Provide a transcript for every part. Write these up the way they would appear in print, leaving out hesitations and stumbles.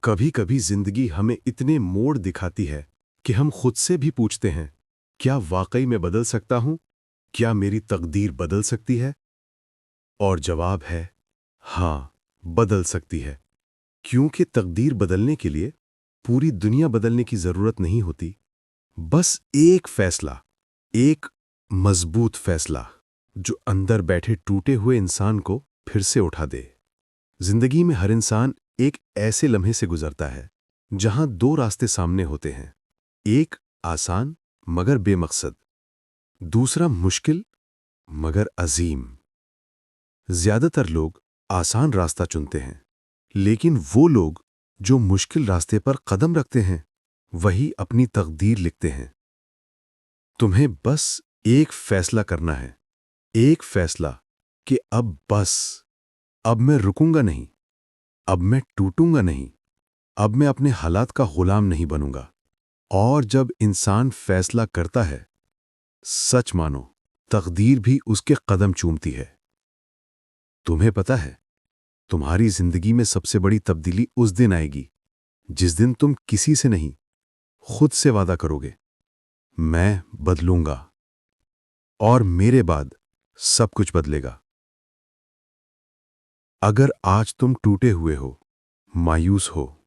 कभी कभी जिंदगी हमें इतने मोड़ दिखाती है कि हम खुद से भी पूछते हैं, क्या वाकई मैं बदल सकता हूं? क्या मेरी तकदीर बदल सकती है? और जवाब है हाँ, बदल सकती है। क्योंकि तकदीर बदलने के लिए पूरी दुनिया बदलने की जरूरत नहीं होती। बस एक फैसला, एक मजबूत फैसला, जो अंदर बैठे टूटे हुए इंसान को फिर से उठा दे। जिंदगी में हर इंसान एक ऐसे लम्हे से गुजरता है जहां दो रास्ते सामने होते हैं, एक आसान मगर बेमकसद, दूसरा मुश्किल मगर अजीम। ज्यादातर लोग आसान रास्ता चुनते हैं, लेकिन वो लोग जो मुश्किल रास्ते पर कदम रखते हैं वही अपनी तकदीर लिखते हैं। तुम्हें बस एक फैसला करना है, एक फैसला कि अब बस, अब मैं रुकूंगा नहीं, अब मैं टूटूंगा नहीं, अब मैं अपने हालात का गुलाम नहीं बनूंगा। और जब इंसान फैसला करता है, सच मानो तकदीर भी उसके कदम चूमती है। तुम्हें पता है, तुम्हारी जिंदगी में सबसे बड़ी तब्दीली उस दिन आएगी जिस दिन तुम किसी से नहीं, खुद से वादा करोगे, मैं बदलूंगा और मेरे बाद सब कुछ बदलेगा। अगर आज तुम टूटे हुए हो, मायूस हो,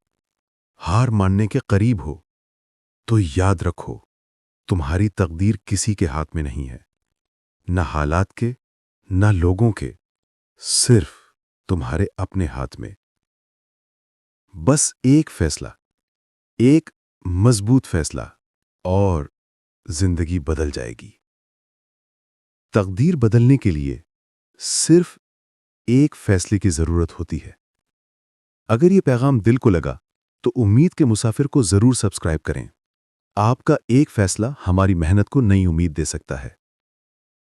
हार मानने के करीब हो, तो याद रखो, तुम्हारी तकदीर किसी के हाथ में नहीं है, न हालात के, न लोगों के, सिर्फ तुम्हारे अपने हाथ में। बस एक फैसला, एक मजबूत फैसला, और जिंदगी बदल जाएगी। तकदीर बदलने के लिए सिर्फ एक फैसले की जरूरत होती है। अगर ये पैगाम दिल को लगा तो उम्मीद के मुसाफिर को जरूर सब्सक्राइब करें। आपका एक फैसला हमारी मेहनत को नई उम्मीद दे सकता है।